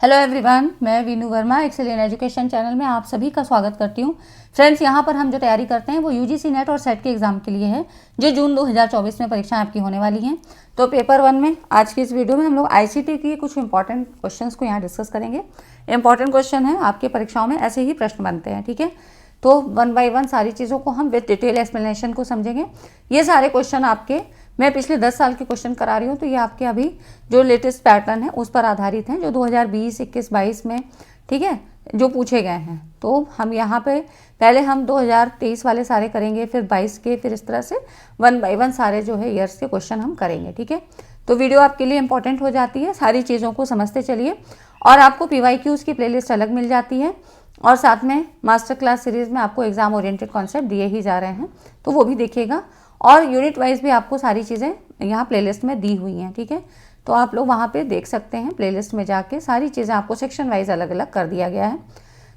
Hello everyone, मैं Veenu Verma Excel in education channel में आप सभी का स्वागत करती हूँ। फ्रेंड्स, यहाँ पर हम जो तैयारी करते हैं वो यूजीसी नेट और सेट के एग्जाम के लिए है जो जून 2024 में परीक्षाएं आपकी होने वाली हैं। तो पेपर 1 में आज की इस वीडियो में हम लोग आईसीटी की कुछ इंपॉर्टेंट क्वेश्चंस को यहाँ डिस्कस करेंगे। इंपॉर्टेंट क्वेश्चन है, आपके परीक्षाओं में ऐसे ही प्रश्न बनते हैं, ठीक है। तो 1 बाय 1 सारी चीज़ों को हम विद डिटेल एक्सप्लेनेशन को समझेंगे। ये सारे क्वेश्चन आपके मैं पिछले 10 साल के क्वेश्चन करा रही हूँ, तो ये आपके अभी जो लेटेस्ट पैटर्न है उस पर आधारित हैं जो 2020, 21, 22 में, ठीक है, जो पूछे गए हैं। तो हम यहाँ पे पहले हम 2023 वाले सारे करेंगे, फिर 22 के, फिर इस तरह से 1 बाय 1 सारे जो है ईयर्स के क्वेश्चन हम करेंगे, ठीक है। तो वीडियो आपके लिए इंपॉर्टेंट हो जाती है, सारी चीज़ों को समझते चलिए। और आपको PYQs की प्लेलिस्ट अलग मिल जाती है और साथ में मास्टर क्लास सीरीज़ में आपको एग्जाम ओरिएंटेड कॉन्सेप्ट दिए ही जा रहे हैं, तो वो भी देखिएगा। और यूनिट वाइज भी आपको सारी चीज़ें यहाँ प्लेलिस्ट में दी हुई हैं, ठीक है। तो आप लोग वहाँ पे देख सकते हैं, प्लेलिस्ट में जाके सारी चीज़ें आपको सेक्शन वाइज अलग अलग कर दिया गया है।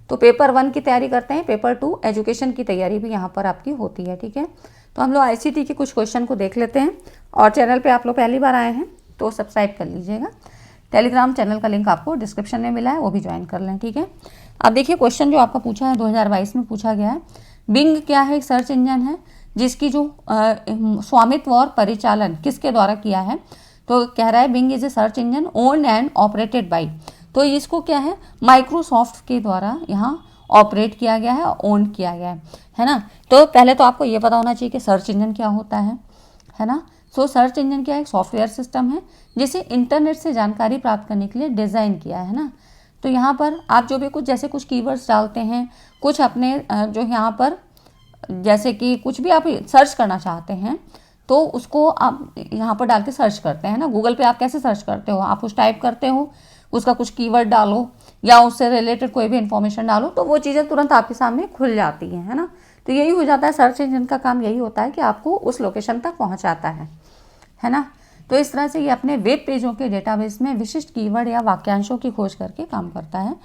तो पेपर 1 की तैयारी करते हैं, पेपर 2 एजुकेशन की तैयारी भी यहाँ पर आपकी होती है, ठीक है। तो हम लोग आईसीटी के कुछ क्वेश्चन को देख लेते हैं। और चैनल पर आप लोग पहली बार आए हैं तो सब्सक्राइब कर लीजिएगा। टेलीग्राम चैनल का लिंक आपको डिस्क्रिप्शन में मिला है, वो भी ज्वाइन कर लें, ठीक है। अब देखिए क्वेश्चन जो आपका पूछा है 2022 में पूछा गया है। बिंग क्या है? एक सर्च इंजन है जिसकी जो स्वामित्व और परिचालन किसके द्वारा किया है? तो कह रहा है Bing is a search engine owned and operated by. तो इसको क्या है, माइक्रोसॉफ्ट के द्वारा यहाँ ऑपरेट किया गया है, ओन किया गया है ना। तो पहले तो आपको ये पता होना चाहिए कि सर्च इंजन क्या होता है ना। सो सर्च इंजन क्या है? एक सॉफ्टवेयर सिस्टम है जिसे इंटरनेट से जानकारी प्राप्त करने के लिए डिज़ाइन किया है ना। तो यहाँ पर आप जो भी कुछ जैसे कुछ कीवर्ड्स डालते हैं, कुछ अपने जो यहाँ पर जैसे कि कुछ भी आप सर्च करना चाहते हैं तो उसको आप यहाँ पर डाल के सर्च करते हैं ना। गूगल पे आप कैसे सर्च करते हो? आप कुछ टाइप करते हो, उसका कुछ कीवर्ड डालो या उससे रिलेटेड कोई भी इंफॉर्मेशन डालो तो वो चीज़ें तुरंत आपके सामने खुल जाती हैं, है ना। तो यही हो जाता है, सर्च इंजन का काम यही होता है कि आपको उस लोकेशन तक पहुँचाता है ना। तो इस तरह से ये अपने वेब पेजों के डेटाबेस में विशिष्ट कीवर्ड या वाक्यांशों की खोज करके काम करता है।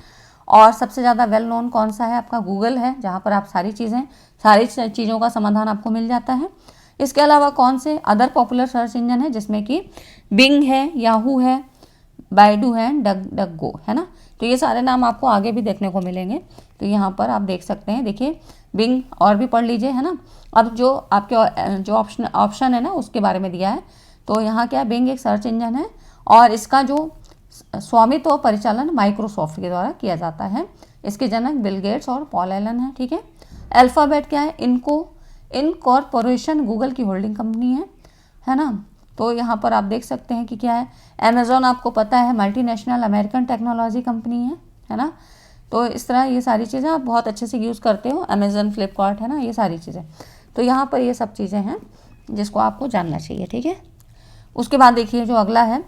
और सबसे ज़्यादा वेल नोन कौन सा है? आपका गूगल है, जहाँ पर आप सारी चीज़ों का समाधान आपको मिल जाता है। इसके अलावा कौन से अदर पॉपुलर सर्च इंजन है जिसमें कि बिंग है, याहू है, बाइडू है, डग गो, है ना। तो ये सारे नाम आपको आगे भी देखने को मिलेंगे। तो यहाँ पर आप देख सकते हैं, देखिए बिंग और भी पढ़ लीजिए, है ना। अब जो आपके जो ऑप्शन है ना उसके बारे में दिया है। तो यहाँ क्या है, बिंग एक सर्च इंजन है और इसका जो स्वामित्व और परिचालन माइक्रोसॉफ्ट के द्वारा किया जाता है। इसके जनक बिल गेट्स और पॉल एलन है, ठीक है। अल्फ़ाबेट क्या है? इनकॉर्पोरेशन गूगल की होल्डिंग कंपनी है ना। तो यहाँ पर आप देख सकते हैं कि क्या है, अमेजोन आपको पता है मल्टीनेशनल अमेरिकन टेक्नोलॉजी कंपनी है ना। तो इस तरह ये सारी चीज़ें आप बहुत अच्छे से यूज़ करते हो, अमेजोन, फ्लिपकार्ट, है ना, ये सारी चीज़ें। तो यहाँ पर ये सब चीज़ें हैं जिसको आपको जानना चाहिए, ठीक है। उसके बाद देखिए जो अगला है,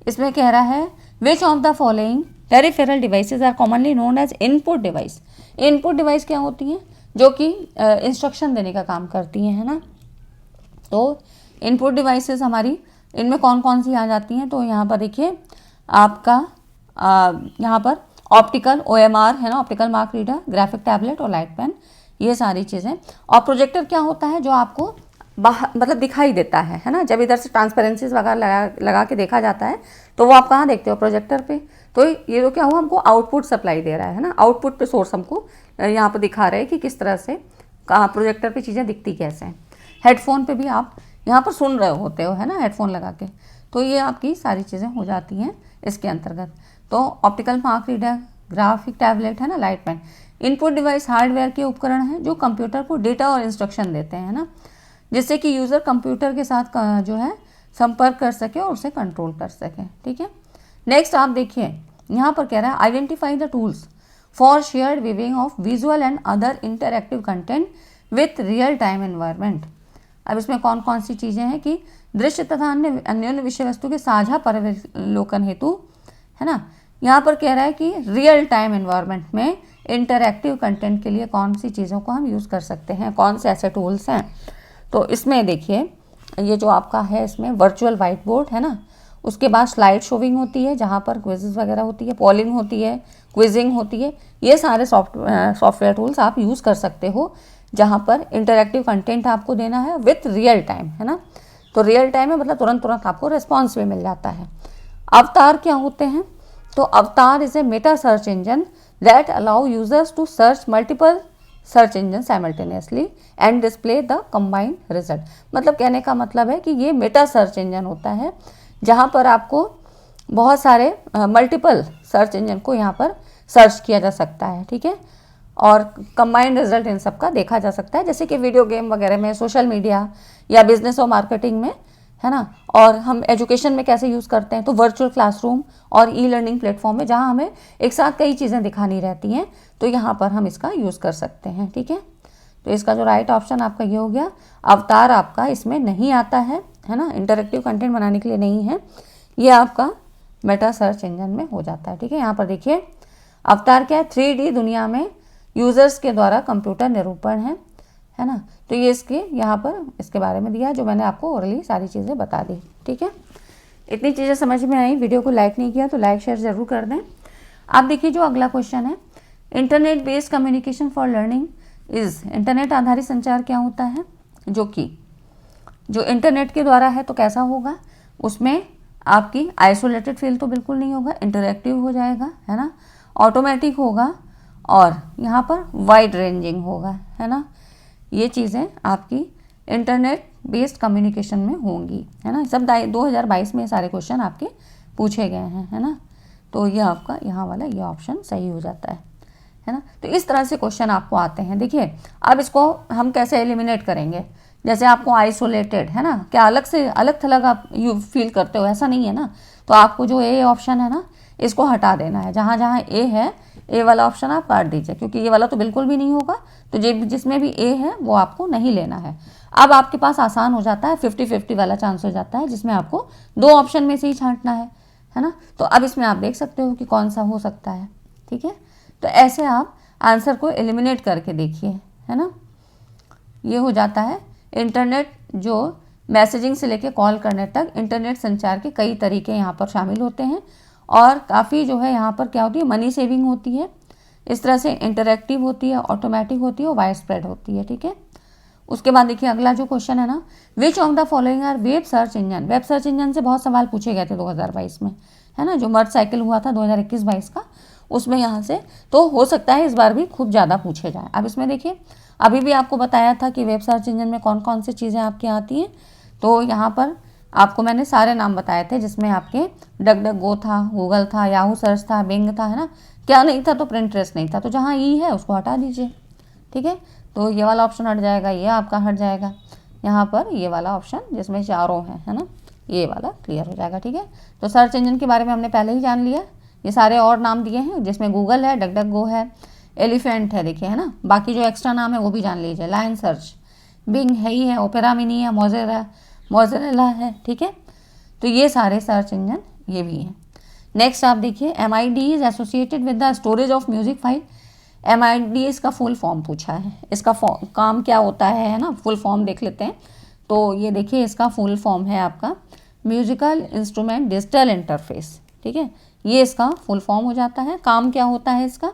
इसमें कह रहा है which of the following peripheral devices are commonly known as input device. Input device क्या होती हैं? जो कि इंस्ट्रक्शन देने का काम करती हैं, है ना। तो इनपुट डिवाइसेस हमारी इनमें कौन कौन सी आ जाती हैं? तो यहाँ पर देखिए आपका यहाँ पर ऑप्टिकल OMR है ना, optical mark reader, graphic tablet और लाइट पेन, ये सारी चीज़ें। और प्रोजेक्टर क्या होता है? जो आपको बाहर मतलब दिखाई देता है ना। जब इधर से ट्रांसपेरेंसीज वगैरह लगा के देखा जाता है तो वो आप कहाँ देखते हो? प्रोजेक्टर पे। तो ये तो क्या हुआ, हमको आउटपुट सप्लाई दे रहा है ना। आउटपुट पे सोर्स हमको यहाँ पर दिखा रहे हैं कि किस तरह से प्रोजेक्टर पे चीज़ें दिखती कैसे हैं। हेडफोन पे भी आप यहाँ पर सुन रहे होते हो, है ना, हेडफोन लगा के। तो ये आपकी सारी चीज़ें हो जाती हैं इसके अंतर्गत। तो optical mark reader, graphic tablet, है ना, light pen. Input device hardware के उपकरण हैं जो कंप्यूटर को डेटा और इंस्ट्रक्शन देते हैं ना, जिससे कि यूज़र कंप्यूटर के साथ जो है संपर्क कर सके और उसे कंट्रोल कर सके, ठीक है। नेक्स्ट आप देखिए यहाँ पर कह रहा है identify the tools for shared viewing of visual and other interactive content with real time environment. अब इसमें कौन कौन सी चीज़ें हैं कि दृश्य तथा अन्य विषय वस्तु के साझा परिलोकन हेतु, है ना। यहाँ पर कह रहा है कि रियल टाइम एनवायरनमेंट में इंटरैक्टिव कंटेंट के लिए कौन सी चीज़ों को हम यूज़ कर सकते हैं, कौन से ऐसे टूल्स हैं। तो इसमें देखिए ये जो आपका है, इसमें वर्चुअल वाइट बोर्ड है ना, उसके बाद स्लाइड शोविंग होती है जहाँ पर क्विज़ वगैरह होती है, पोलिंग होती है, क्विजिंग होती है। ये सारे सॉफ्टवेयर टूल्स आप यूज़ कर सकते हो जहाँ पर इंटरैक्टिव कंटेंट आपको देना है विथ रियल टाइम, है ना। तो रियल टाइम में मतलब तुरंत तुरंत आपको रिस्पॉन्स भी मिल जाता है। अवतार क्या होते हैं? तो अवतार is a meta search engine that allow users to search multiple search engines simultaneously and display the combined result. मतलब कहने का मतलब है कि ये मेटा सर्च इंजन होता है जहाँ पर आपको बहुत सारे मल्टीपल सर्च इंजन को यहाँ पर सर्च किया जा सकता है, ठीक है, और कंबाइंड रिजल्ट इन सब का देखा जा सकता है, जैसे कि वीडियो गेम वगैरह में, सोशल मीडिया या बिजनेस और मार्केटिंग में, है ना। और हम एजुकेशन में कैसे यूज़ करते हैं, तो वर्चुअल क्लासरूम और ई लर्निंग प्लेटफॉर्म में, जहाँ हमें एक साथ कई चीज़ें दिखानी रहती हैं, तो यहाँ पर हम इसका यूज़ कर सकते हैं, ठीक है। तो इसका जो राइट ऑप्शन आपका ये हो गया। अवतार आपका इसमें नहीं आता है ना, इंटरेक्टिव कंटेंट बनाने के लिए नहीं है, ये आपका मेटा सर्च इंजन में हो जाता है, ठीक है। यहाँ पर देखिए अवतार क्या है, 3D दुनिया में यूज़र्स के द्वारा कंप्यूटर निरूपण है ना। तो ये इसके यहाँ पर इसके बारे में दिया, जो मैंने आपको ओरली सारी चीज़ें बता दी, ठीक है। इतनी चीज़ें समझ में आई। वीडियो को लाइक नहीं किया तो लाइक शेयर ज़रूर कर दें। आप देखिए जो अगला क्वेश्चन है, internet based communication for learning is, internet आधारित संचार क्या होता है, जो इंटरनेट के द्वारा है तो कैसा होगा, उसमें आपकी आइसोलेटेड फील्ड तो बिल्कुल नहीं होगा, इंटरैक्टिव हो जाएगा, है ना, ऑटोमेटिक होगा और यहाँ पर वाइड रेंजिंग होगा, है ना। ये चीज़ें आपकी इंटरनेट बेस्ड कम्युनिकेशन में होंगी, है ना। सब 2022 में सारे क्वेश्चन आपके पूछे गए हैं, है ना। तो ये आपका यहाँ वाला ये ऑप्शन सही हो जाता है ना। तो इस तरह से क्वेश्चन आपको आते हैं। देखिए अब इसको हम कैसे एलिमिनेट करेंगे, जैसे आपको आइसोलेटेड, है ना, क्या अलग से अलग थलग आप यू फील करते हो, ऐसा नहीं है ना। तो आपको जो ए ऑप्शन है ना, इसको हटा देना है, जहाँ जहाँ ए है, ए वाला ऑप्शन आप काट दीजिए, क्योंकि ये वाला तो बिल्कुल भी नहीं होगा। तो जिसमें भी ए है वो आपको नहीं लेना है। अब आपके पास आसान हो जाता है, 50-50 वाला चांस हो जाता है, जिसमें आपको 2 ऑप्शन में से ही छांटना है ना। तो अब इसमें आप देख सकते हो कि कौन सा हो सकता है, ठीक है। तो ऐसे आप आंसर को एलिमिनेट करके देखिए, है ना। ये हो जाता है इंटरनेट, जो मैसेजिंग से लेके कॉल करने तक इंटरनेट संचार के कई तरीके यहाँ पर शामिल होते हैं, और काफ़ी जो है यहाँ पर क्या होती है, मनी सेविंग होती है, इस तरह से इंटरैक्टिव होती है, ऑटोमेटिक होती है और वाइड स्प्रेड होती है, ठीक है। उसके बाद देखिए अगला जो क्वेश्चन है ना, which of the following are web search engine. Web search engine से बहुत सवाल पूछे गए थे 2022 में, है ना, जो मर्ज साइकिल हुआ था 2021-22 का, उसमें यहाँ से तो हो सकता है इस बार भी खूब ज़्यादा पूछे जाए। अब इसमें देखिए अभी भी आपको बताया था कि वेब सर्च इंजन में कौन कौन सी चीज़ें आपकी आती हैं। तो यहाँ पर आपको मैंने सारे नाम बताए थे, जिसमें आपके डक था, गूगल था, याहू सर्च था, बिंग था, है ना। क्या नहीं था, तो प्रिंटरेस्ट नहीं था। तो जहाँ ई है उसको हटा दीजिए, ठीक है। तो ये वाला ऑप्शन हट जाएगा, ये आपका हट जाएगा, यहाँ पर ये वाला ऑप्शन जिसमें चारों हैं, है ना, ये वाला क्लियर हो जाएगा, ठीक है। तो सर्च इंजन के बारे में हमने पहले ही जान लिया। ये सारे और नाम दिए हैं, जिसमें गूगल है, डक गो है, एलिफेंट है, देखिए, है ना। बाकी जो एक्स्ट्रा नाम है वो भी जान लीजिए, लायन सर्च, बिंग है ही है, ओपेरा मिनी है, मोज़रेला है, ठीक है। तो ये सारे सर्च इंजन ये भी हैं। नेक्स्ट आप देखिए, MID is associated with the storage of music file. MID इसका फुल फॉर्म पूछा है, इसका काम क्या होता है ना, फुल फॉर्म देख लेते हैं। तो ये देखिए इसका फुल फॉर्म है आपका म्यूजिकल इंस्ट्रूमेंट डिजिटल इंटरफेस, ठीक है। ये इसका फुल फॉर्म हो जाता है। काम क्या होता है इसका,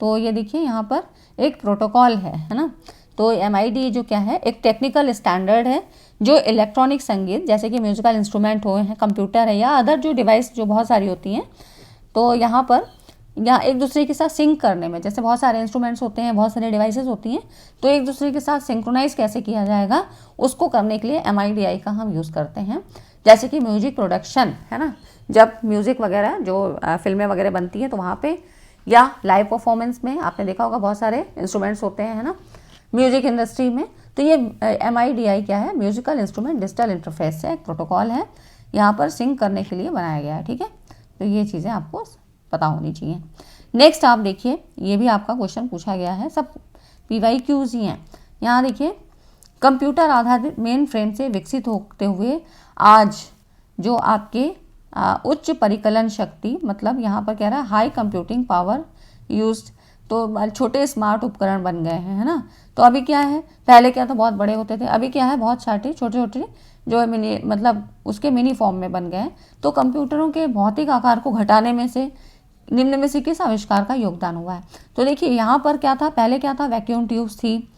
तो ये देखिए यहाँ पर एक प्रोटोकॉल है ना। तो MID जो क्या है, एक टेक्निकल स्टैंडर्ड है जो इलेक्ट्रॉनिक संगीत, जैसे कि म्यूजिकल इंस्ट्रूमेंट हो हैं, कंप्यूटर है या अदर जो डिवाइस जो बहुत सारी होती हैं, तो यहाँ पर एक दूसरे के साथ सिंक करने में, जैसे बहुत सारे इंस्ट्रूमेंट्स होते हैं, बहुत सारे डिवाइसेस होती हैं, तो एक दूसरे के साथ सिंक्रोनाइज कैसे किया जाएगा, उसको करने के लिए MIDI का हम यूज़ करते हैं। जैसे कि म्यूजिक प्रोडक्शन, है ना, जब म्यूज़िक वगैरह जो फिल्में वगैरह बनती हैं तो वहाँ पे, या लाइव परफॉर्मेंस में आपने देखा होगा बहुत सारे इंस्ट्रूमेंट्स होते हैं, है ना, म्यूजिक इंडस्ट्री में। तो ये MIDI क्या है, म्यूजिकल इंस्ट्रूमेंट डिजिटल इंटरफेस है, एक प्रोटोकॉल है, यहाँ पर सिंक करने के लिए बनाया गया है, ठीक है। तो ये चीज़ें आपको पता होनी चाहिए। नेक्स्ट आप देखिए, ये भी आपका क्वेश्चन पूछा गया है, सब PYQs ही हैं। यहाँ देखिए, कंप्यूटर आधारित मेन फ्रेम से विकसित होते हुए आज जो आपके उच्च परिकलन शक्ति, मतलब यहाँ पर कह रहा है हाई कंप्यूटिंग पावर यूज्ड, तो छोटे स्मार्ट उपकरण बन गए हैं, है ना। तो अभी क्या है, पहले क्या था बहुत बड़े होते थे, अभी क्या है बहुत छोटे छोटे जो मिनी, मतलब उसके मिनी फॉर्म में बन गए हैं। तो कंप्यूटरों के भौतिक आकार को घटाने में से निम्न में से किस आविष्कार का योगदान हुआ है। तो देखिए यहाँ पर क्या था, पहले क्या था, वैक्यूम ट्यूब्स थी,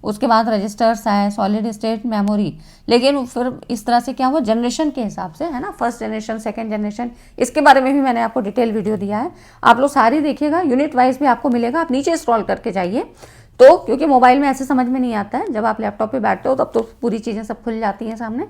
उसके बाद रजिस्टर्स आए, सॉलिड स्टेट मेमोरी। लेकिन फिर इस तरह से क्या हुआ जनरेशन के हिसाब से, है ना, फर्स्ट जनरेशन, सेकेंड जनरेशन, इसके बारे में भी मैंने आपको डिटेल वीडियो दिया है, आप लोग सारी देखिएगा, यूनिट वाइज भी आपको मिलेगा। आप नीचे स्क्रॉल करके जाइए, तो क्योंकि मोबाइल में ऐसे समझ में नहीं आता है, जब आप लैपटॉप पे बैठते हो तब तो पूरी चीज़ें सब खुल जाती हैं सामने।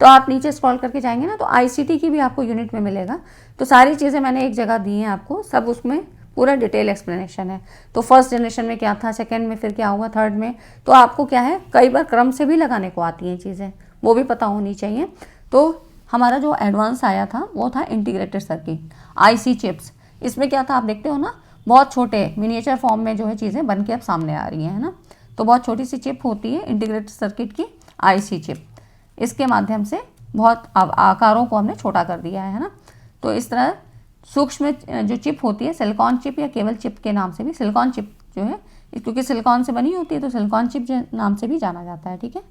तो आप नीचे स्क्रॉल करके जाएंगे ना, तो आईसीटी की भी आपको यूनिट में मिलेगा। तो सारी चीज़ें मैंने एक जगह दी हैं आपको, सब उसमें पूरा डिटेल एक्सप्लेनेशन है। तो फर्स्ट जनरेशन में क्या था, सेकंड में फिर क्या हुआ, थर्ड में, तो आपको क्या है कई बार क्रम से भी लगाने को आती हैं चीज़ें, वो भी पता होनी चाहिए। तो हमारा जो एडवांस आया था वो था इंटीग्रेटेड सर्किट, आईसी चिप्स। इसमें क्या था आप देखते हो ना, बहुत छोटे मिनिएचर फॉर्म में जो है चीज़ें बन के अब सामने आ रही हैं, है ना। तो बहुत छोटी सी चिप होती है इंटीग्रेटेड सर्किट की, आईसी चिप। इसके माध्यम से बहुत आकारों को हमने छोटा कर दिया है ना। तो इस तरह सूक्ष्म जो चिप होती है, सिलिकॉन चिप या केवल चिप के नाम से भी, सिलिकॉन चिप जो है क्योंकि सिलिकॉन से बनी होती है तो सिलिकॉन चिप नाम से भी जाना जाता है, ठीक है।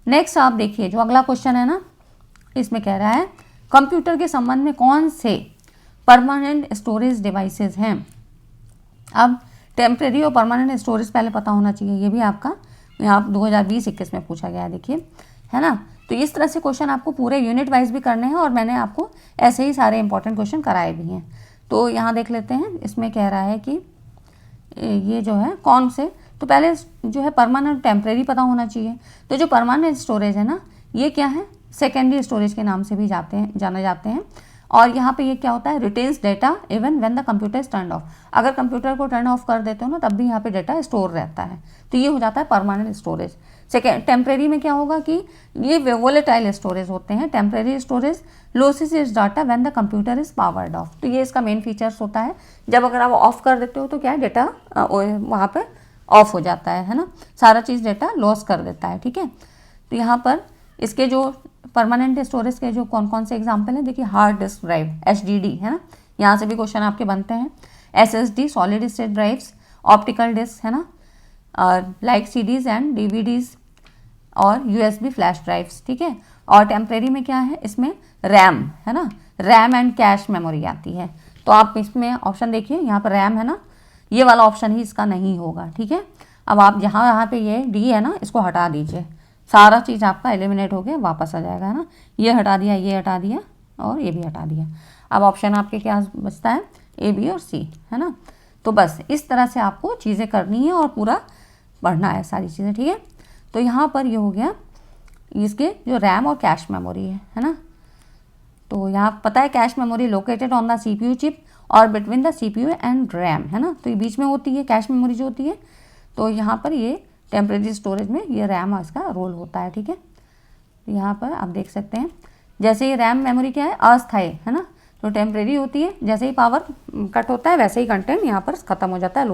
नेक्स्ट आप देखिए जो अगला क्वेश्चन है ना, इसमें कह रहा है कंप्यूटर के संबंध में कौन से परमानेंट स्टोरेज डिवाइसेस हैं। अब टेम्परेरी और परमानेंट स्टोरेज पहले पता होना चाहिए, ये भी आपका यहाँ 2020-21 में पूछा गया है, देखिए, है ना। तो इस तरह से क्वेश्चन आपको पूरे यूनिट वाइज भी करने हैं और मैंने आपको ऐसे ही सारे इंपॉर्टेंट क्वेश्चन कराए भी हैं। तो यहाँ देख लेते हैं, इसमें कह रहा है कि ये जो है कौन से, तो पहले जो है परमानेंट टेम्परेरी पता होना चाहिए। तो जो परमानेंट स्टोरेज है ना, ये क्या है, सेकेंडरी स्टोरेज के नाम से भी जाने जाते हैं। और यहाँ पे ये क्या होता है, retains data even when the computer is turn off. अगर कंप्यूटर को टर्न ऑफ कर देते हो ना, तब भी यहाँ पे डेटा स्टोर रहता है। तो ये हो जाता है परमानेंट स्टोरेज। सेकेंड टेम्परेरी में क्या होगा कि ये वोलेटाइल स्टोरेज होते हैं। Temporary storage losses is data when the computer is powered of. तो ये इसका मेन फीचर्स होता है। जब अगर आप ऑफ कर देते हो तो क्या है, डेटा वहाँ पर ऑफ हो जाता है ना, सारा चीज़ डेटा लॉस कर देता है, ठीक है। तो यहाँ पर इसके जो परमानेंट स्टोरेज के जो कौन कौन से एग्जाम्पल हैं, देखिए, हार्ड डिस्क ड्राइव, HDD, है ना, यहाँ से भी क्वेश्चन आपके बनते हैं। SSD, solid state drives, optical disc, है ना, और लाइक CDs एंड DVDs और USB फ्लैश ड्राइव्स, ठीक है। और टेम्परेरी में क्या है, इसमें रैम, है ना, रैम एंड कैश मेमोरी आती है। तो आप इसमें ऑप्शन देखिए, यहाँ पर रैम है ना, ये वाला ऑप्शन ही इसका नहीं होगा, ठीक है। अब आप यहाँ पे ये D है ना, इसको हटा दीजिए, सारा चीज़ आपका एलिमिनेट हो गया, वापस आ जाएगा, है ना। ये हटा दिया, ये हटा दिया और ये भी हटा दिया। अब ऑप्शन आपके क्या बचता है, A, B और C, है ना। तो बस इस तरह से आपको चीज़ें करनी है और पूरा पढ़ना है सारी चीज़ें, ठीक है। तो यहाँ पर ये हो गया इसके जो रैम और कैश मेमोरी है ना। तो यहाँ पता है cache memory located on the CPU chip और between the CPU and RAM, है ना। तो ये बीच में होती है कैश मेमोरी जो होती है। तो यहाँ पर ये टेम्परेरी स्टोरेज में ये रैम इसका रोल होता है, ठीक है। तो यहाँ पर आप देख सकते हैं, जैसे ये रैम मेमोरी क्या है, अस्थायी, है ना, तो टेम्परेरी होती है। जैसे ही पावर कट होता है वैसे ही कंटेंट यहाँ पर ख़त्म हो जाता है,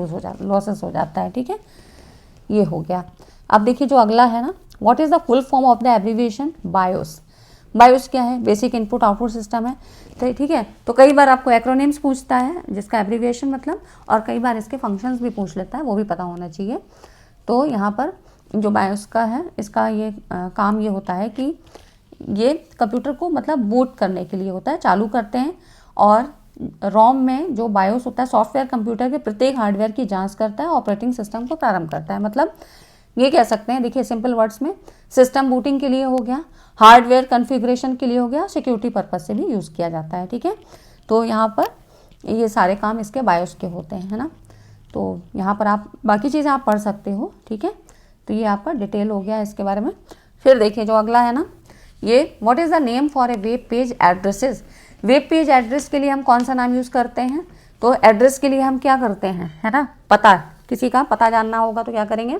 लॉसेस हो जाता है, ठीक है। ये हो गया। अब देखिए जो अगला है ना, what is the full form of the abbreviation BIOS. BIOS क्या है, बेसिक इनपुट आउटपुट सिस्टम है, तो ठीक है। तो कई बार आपको एक्रोनिम्स पूछता है जिसका एब्रीविएशन मतलब, और कई बार इसके फंक्शंस भी पूछ लेता है, वो भी पता होना चाहिए। तो यहाँ पर जो बायोस का है, इसका ये काम ये होता है कि ये कंप्यूटर को मतलब बूट करने के लिए होता है, चालू करते हैं। और रोम में जो बायोस होता है, सॉफ्टवेयर कंप्यूटर के प्रत्येक हार्डवेयर की जांच करता है, ऑपरेटिंग सिस्टम को प्रारंभ करता है। मतलब ये कह सकते हैं, देखिए सिंपल वर्ड्स में, सिस्टम बूटिंग के लिए हो गया, हार्डवेयर कॉन्फ़िगरेशन के लिए हो गया, सिक्योरिटी पर्पज से भी यूज़ किया जाता है, ठीक है। तो यहाँ पर ये सारे काम इसके बायोस के होते हैं, है ना। तो यहाँ पर आप बाकी चीज़ें आप पढ़ सकते हो, ठीक है। तो ये आपका डिटेल हो गया इसके बारे में। फिर देखिए जो अगला है ना, ये what is the name for a web page addresses. Web page address के लिए हम कौन सा नाम यूज़ करते हैं, तो एड्रेस के लिए हम क्या करते हैं, है ना, पता, किसी का पता जानना होगा तो क्या करेंगे,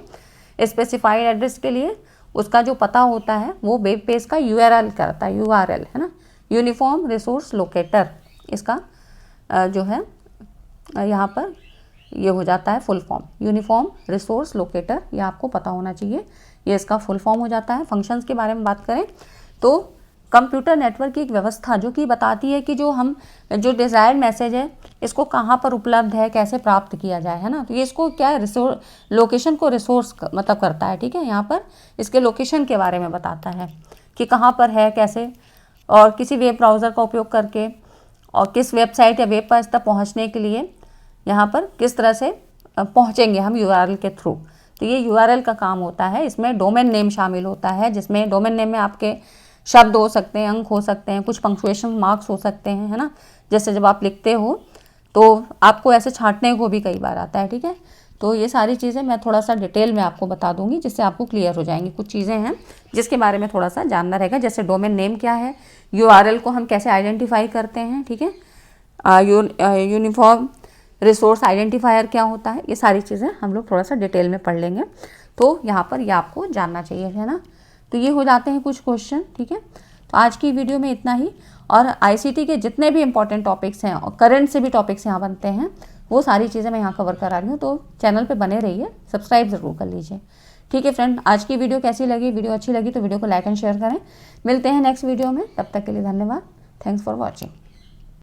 स्पेसिफाइड एड्रेस के लिए उसका जो पता होता है वो वेब पेज का URL करता है, URL, है ना, यूनिफॉर्म रिसोर्स लोकेटर। इसका जो है यहाँ पर ये हो जाता है full form, uniform resource locator, ये आपको पता होना चाहिए, ये इसका फुल फॉर्म हो जाता है। फंक्शंस के बारे में बात करें तो कंप्यूटर नेटवर्क की एक व्यवस्था जो कि बताती है कि जो डिज़ायर्ड मैसेज है इसको कहाँ पर उपलब्ध है, कैसे प्राप्त किया जाए, है ना। तो ये इसको क्या है, लोकेशन को रिसोर्स मतलब करता है, ठीक है। यहाँ पर इसके लोकेशन के बारे में बताता है कि कहाँ पर है, कैसे, और किसी वेब ब्राउज़र का उपयोग करके, और किस वेबसाइट या वेब पेज तक पहुँचने के लिए यहाँ पर किस तरह से पहुँचेंगे हम URL के थ्रू। तो ये यूआरएल का काम होता है। इसमें डोमेन नेम शामिल होता है, जिसमें डोमेन नेम में आपके शब्द हो सकते हैं, अंक हो सकते हैं, कुछ पंक्चुएशन मार्क्स हो सकते हैं, है ना। जैसे जब आप लिखते हो तो आपको ऐसे छांटने को भी कई बार आता है, ठीक है। तो ये सारी चीज़ें मैं थोड़ा सा डिटेल में आपको बता दूंगी, जिससे आपको क्लियर हो जाएंगी। कुछ चीज़ें हैं जिसके बारे में थोड़ा सा जानना रहेगा, जैसे डोमेन नेम क्या है, यूआरएल को हम कैसे आइडेंटिफाई करते हैं, ठीक है, यूनिफॉर्म रिसोर्स आइडेंटिफायर क्या होता है, ये सारी चीज़ें हम लोग थोड़ा सा डिटेल में पढ़ लेंगे। तो यहाँ पर ये आपको जानना चाहिए, है ना। तो ये हो जाते हैं कुछ क्वेश्चन, ठीक है। तो आज की वीडियो में इतना ही। और आईसीटी के जितने भी इंपॉर्टेंट टॉपिक्स हैं और करंट से भी टॉपिक्स यहाँ बनते हैं, वो सारी चीज़ें मैं यहाँ कवर करा रही हूँ। तो चैनल पे बने रहिए, सब्सक्राइब ज़रूर कर लीजिए, ठीक है फ्रेंड। आज की वीडियो कैसी लगी? वीडियो अच्छी लगी तो वीडियो को लाइक एंड शेयर करें। मिलते हैं नेक्स्ट वीडियो में, तब तक के लिए धन्यवाद। Thanks for watching.